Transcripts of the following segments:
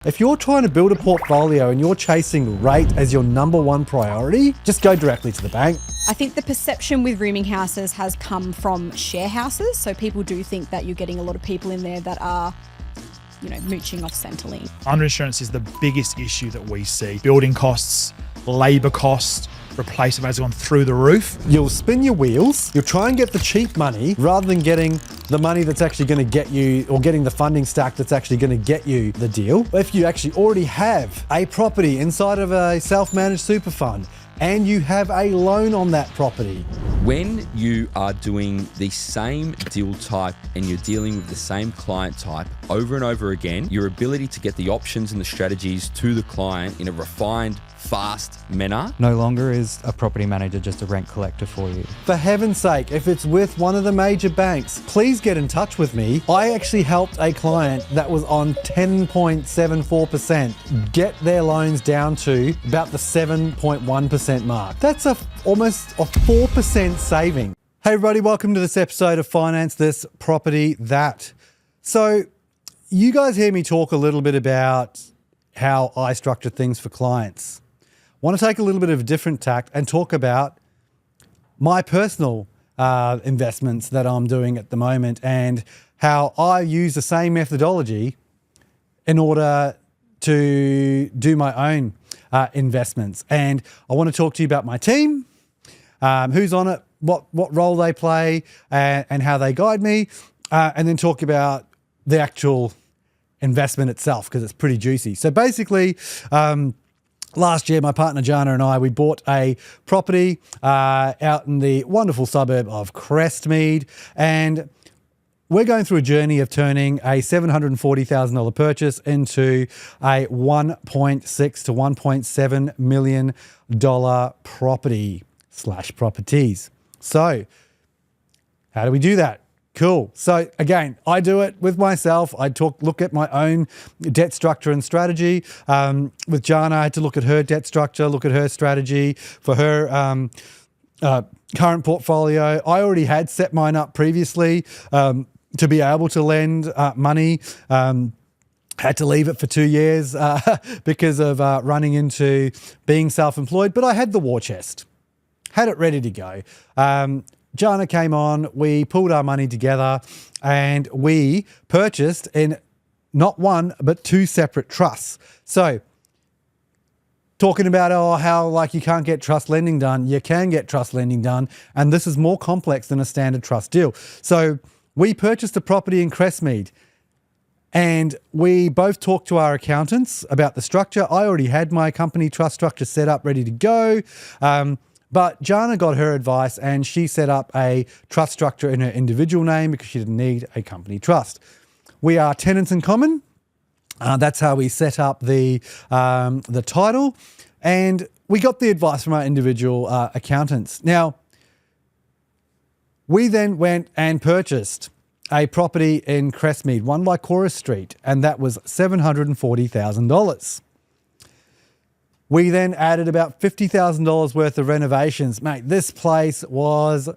If you're trying to build a portfolio and you're chasing rate as your number one priority, just go directly to the bank. I think the perception with rooming houses has come from share houses. So people do think that you're getting a lot of people in there that are, mooching off Centrelink. Underinsurance is the biggest issue that we see. Building costs, labour costs, replacement rates gone through the roof. You'll spin your wheels, you'll try and get the cheap money rather than getting the money that's actually going to get you, or getting the funding stack that's actually going to get you the deal. If you actually already have a property inside of a self-managed super fund and you have a loan on that property. When you are doing the same deal type and you're dealing with the same client type over and over again, your ability to get the options and the strategies to the client in a refined, fast manner. No longer is a property manager just a rent collector for you. For heaven's sake, if it's with one of the major banks, please get in touch with me. I actually helped a client that was on 10.74% get their loans down to about the 7.1% mark. That's almost a 4% saving. Hey everybody, welcome to this episode of Finance This, Property That. So you guys hear me talk a little bit about how I structure things for clients. Want to take a little bit of a different tack and talk about my personal investments that I'm doing at the moment and how I use the same methodology in order to do my own investments. And I want to talk to you about my team, who's on it, what role they play, and how they guide me, and then talk about the actual investment itself, because it's pretty juicy. So basically, last year, my partner Jana and I, we bought a property out in the wonderful suburb of Crestmead, and we're going through a journey of turning a $740,000 purchase into a $1.6 to $1.7 million property/properties. So how do we do that? Cool. So again, I do it with myself. I look at my own debt structure and strategy. With Jana, I had to look at her debt structure, look at her strategy for her current portfolio. I already had set mine up previously to be able to lend money. Had to leave it for 2 years because of running into being self-employed, but I had the war chest, had it ready to go. Jana came on, we pulled our money together and we purchased in not one, but two separate trusts. So talking about how you can't get trust lending done, you can get trust lending done. And this is more complex than a standard trust deal. So we purchased a property in Crestmead and we both talked to our accountants about the structure. I already had my company trust structure set up, ready to go. But Jana got her advice and she set up a trust structure in her individual name because she didn't need a company trust. We are tenants in common. That's how we set up the title. And we got the advice from our individual accountants. Now, we then went and purchased a property in Crestmead, 1 Lycora Street, and that was $740,000. We then added about $50,000 worth of renovations. Mate, this place was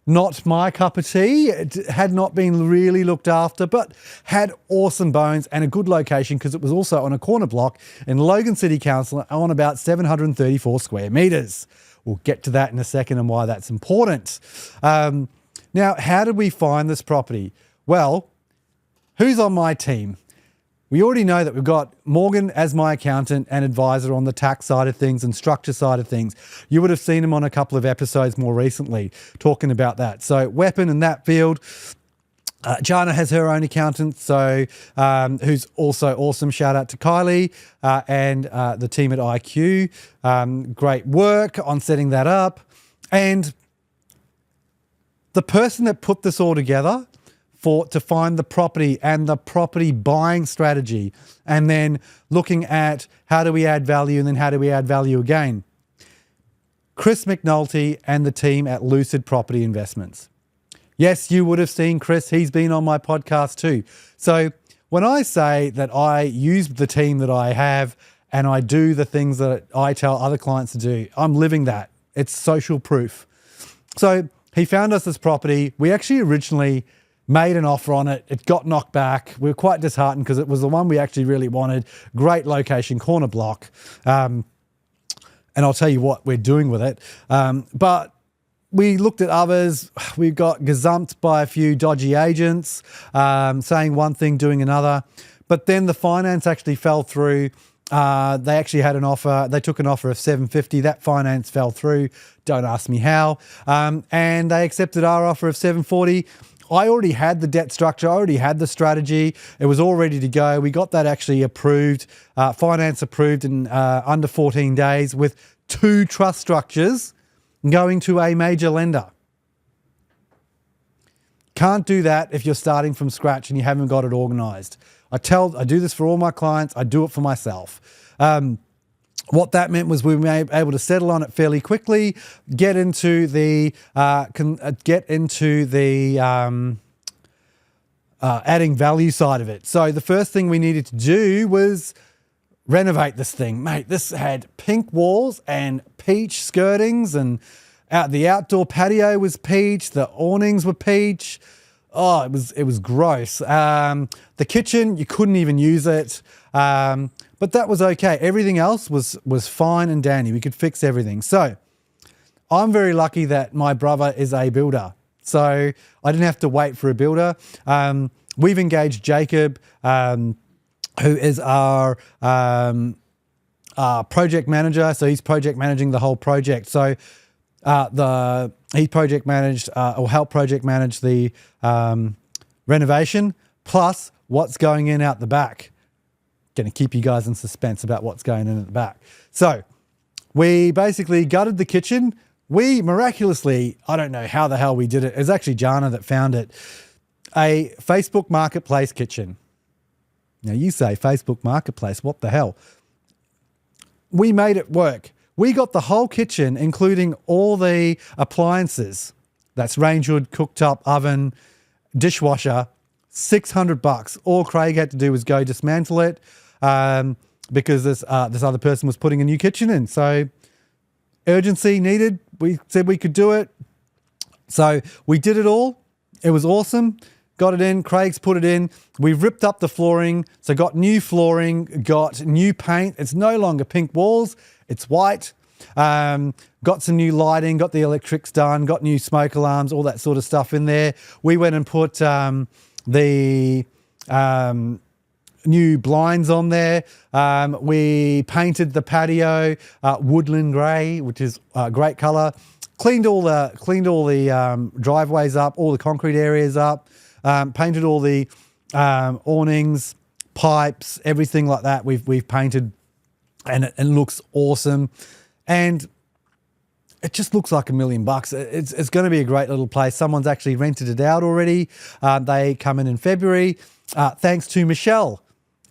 not my cup of tea. It had not been really looked after, but had awesome bones and a good location because it was also on a corner block in Logan City Council on about 734 square metres. We'll get to that in a second and why that's important. Now, how did we find this property? Well, who's on my team? We already know that we've got Morgan as my accountant and advisor on the tax side of things and structure side of things. You would have seen him on a couple of episodes more recently talking about that. So weapon in that field. Jana has her own accountant, so who's also awesome. Shout out to Kylie and the team at IQ. Great work on setting that up. And the person that put this all together to find the property and the property buying strategy, and then looking at how do we add value and then how do we add value again. Chris McNulty and the team at Lucid Property Investments. Yes, you would have seen Chris. He's been on my podcast too. So when I say that I use the team that I have and I do the things that I tell other clients to do, I'm living that. It's social proof. So he found us this property. We actually originally made an offer on it. It got knocked back. We were quite disheartened because it was the one we actually really wanted. Great location, corner block. And I'll tell you what we're doing with it. But we looked at others. We got gazumped by a few dodgy agents, saying one thing, doing another. But then the finance actually fell through. They actually had an offer. They took an offer of $750. That finance fell through. Don't ask me how. And they accepted our offer of $740. I already had the debt structure. I already had the strategy. It was all ready to go. We got that actually approved, finance approved in under 14 days with 2 trust structures going to a major lender. Can't do that if you're starting from scratch and you haven't got it organised. I do this for all my clients. I do it for myself. What that meant was we were able to settle on it fairly quickly, get into the adding value side of it. So the first thing we needed to do was renovate this thing. Mate, this had pink walls and peach skirtings, and the outdoor patio was peach, the awnings were peach. Oh, it was gross. The kitchen, you couldn't even use it. But that was okay. Everything else was fine and dandy. We could fix everything. So I'm very lucky that my brother is a builder. So I didn't have to wait for a builder. We've engaged Jacob, who is our project manager. So he's project managing the whole project. So he project managed or helped project manage the renovation, plus what's going in out the back. Going to keep you guys in suspense about what's going in at the back. So we basically gutted the kitchen. We miraculously, I don't know how the hell we did it. It was actually Jana that found it. A Facebook Marketplace kitchen. Now you say Facebook Marketplace, what the hell? We made it work. We got the whole kitchen, including all the appliances. That's range hood, cooktop, oven, dishwasher, $600. All Craig had to do was go dismantle it because this other person was putting a new kitchen in. So urgency needed. We said we could do it. So we did it all. It was awesome. Got it in. Craig's put it in. We ripped up the flooring. So got new flooring, got new paint. It's no longer pink walls. It's white. Got some new lighting, got the electrics done, got new smoke alarms, all that sort of stuff in there. We went and put the new blinds on there. We painted the patio woodland grey, which is a great colour. Cleaned all the driveways up, all the concrete areas up. Painted all the awnings, pipes, everything like that. We've painted, and it looks awesome. And it just looks like $1 million. It's going to be a great little place. Someone's actually rented it out already. They come in February. Thanks to Michelle,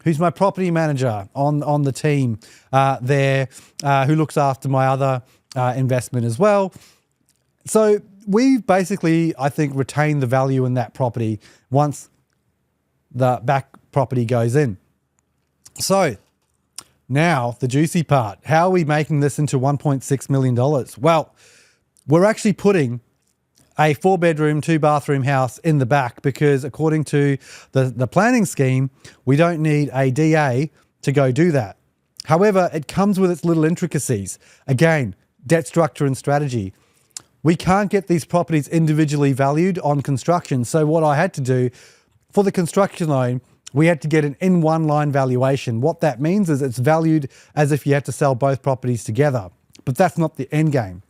who's my property manager on the team there, who looks after my other investment as well. So we've basically, I think, retained the value in that property once the back property goes in. So now the juicy part. How are we making this into $1.6 million? Well, we're actually putting a 4-bedroom, 2-bathroom house in the back because according to the planning scheme, we don't need a DA to go do that. However, it comes with its little intricacies. Again, debt structure and strategy. We can't get these properties individually valued on construction. So what I had to do for the construction loan, we had to get an in one line valuation. What that means is it's valued as if you had to sell both properties together, but that's not the end game.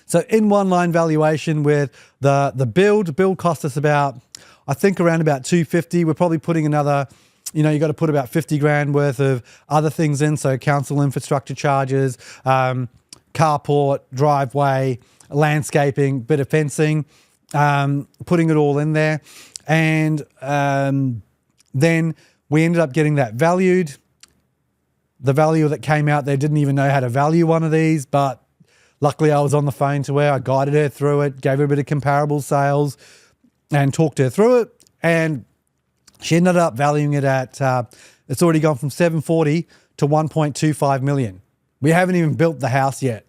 So in one line valuation with the build cost us about, I think around about $250. We're probably putting another, you got to put about $50,000 worth of other things in. So council infrastructure charges, carport, driveway, landscaping, bit of fencing, putting it all in there. And then we ended up getting that valued. The value that came out there didn't even know how to value one of these, but luckily I was on the phone to her. I guided her through it, gave her a bit of comparable sales and talked her through it. And she ended up valuing it at, it's already gone from 740 to 1.25 million. We haven't even built the house yet.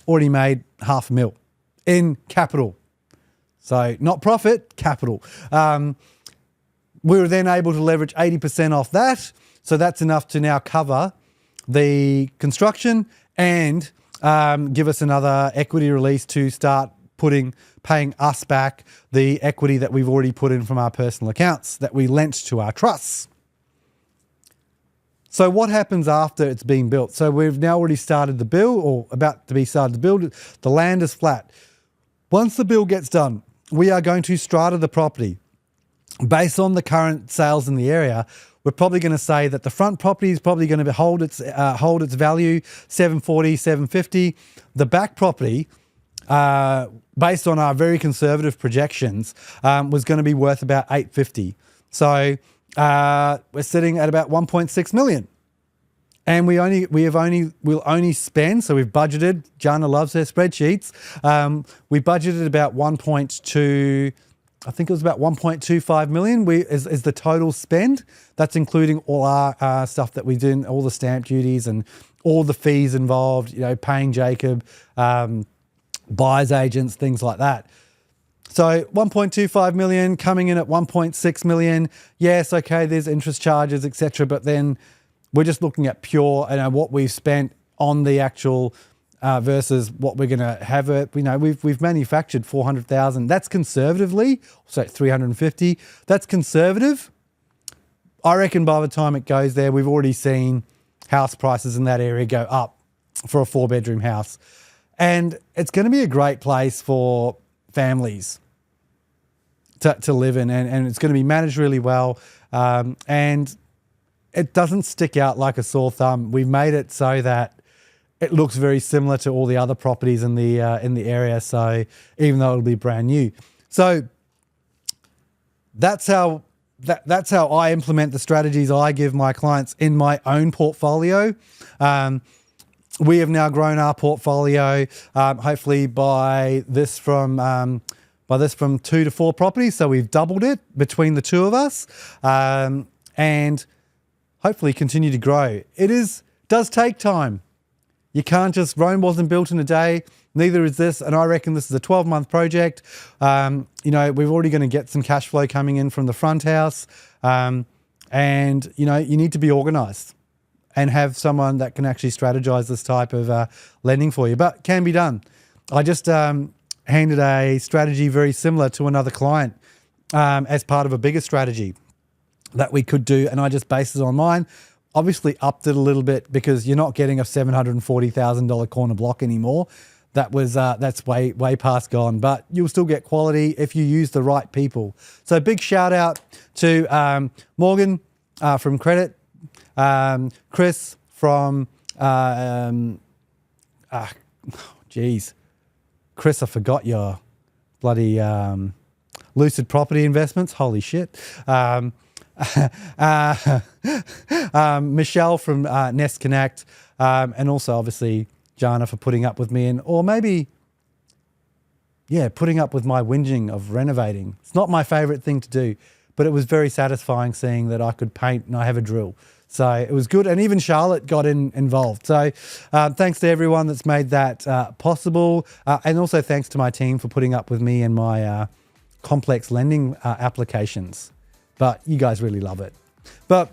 Already made $500,000 in capital. So not profit, capital. We were then able to leverage 80% off that. So that's enough to now cover the construction and give us another equity release to start paying us back the equity that we've already put in from our personal accounts that we lent to our trusts. So what happens after it's been built? So we've now already started the build, or about to be started the build. The land is flat. Once the build gets done, we are going to strata the property. Based on the current sales in the area, we're probably going to say that the front property is probably going to hold its value, 740, 750. The back property, based on our very conservative projections, was going to be worth about 850. So we're sitting at about 1.6 million. And we'll only spend, so we've budgeted, Jana loves her spreadsheets. We budgeted about 1.2, I think it was about 1.25 million is the total spend. That's including all our stuff that we did, all the stamp duties and all the fees involved, paying Jacob, buyer's agents, things like that. So 1.25 million coming in at 1.6 million. Yes, okay, there's interest charges, etc. But then we're just looking at pure, what we've spent on the actual versus what we're going to have. We've manufactured 400,000. That's conservatively, so 350. That's conservative. I reckon by the time it goes there, we've already seen house prices in that area go up for a 4-bedroom house. And it's going to be a great place for families to live in, and it's going to be managed really well. And it doesn't stick out like a sore thumb. We've made it so that it looks very similar to all the other properties in the area. So even though it'll be brand new, so that's how I implement the strategies I give my clients in my own portfolio. We have now grown our portfolio, hopefully by this from 2 to 4 properties. So we've doubled it between the two of us, and hopefully continue to grow. It does take time. You can't just, Rome wasn't built in a day, neither is this, and I reckon this is a 12-month project. We're already going to get some cash flow coming in from the front house, and you need to be organised and have someone that can actually strategize this type of lending for you, but can be done. I just handed a strategy very similar to another client as part of a bigger strategy that we could do, and I just based it on mine. Obviously upped it a little bit because you're not getting a $740,000 corner block anymore. That's way past gone, but you'll still get quality if you use the right people. So big shout out to Morgan from Credit, Chris from Chris, I forgot your bloody Lucid Property Investments. Holy shit. Michelle from Nest Connect, and also obviously Jana for putting up with me, or maybe putting up with my whinging of renovating. It's not my favorite thing to do, but it was very satisfying seeing that I could paint and I have a drill. So it was good, and even Charlotte got involved. So thanks to everyone that's made that possible, and also thanks to my team for putting up with me and my complex lending applications. But you guys really love it. But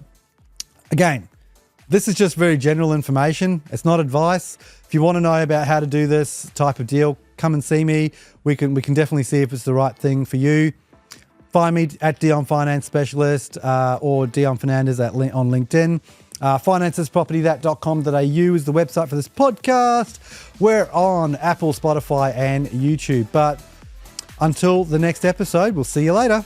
again, this is just very general information. It's not advice. If you want to know about how to do this type of deal, come and see me. We can definitely see if it's the right thing for you. Find me at Dion Finance Specialist or Dion Fernandez on LinkedIn. Financespropertythat.com.au is the website for this podcast. We're on Apple, Spotify, and YouTube. But until the next episode, we'll see you later.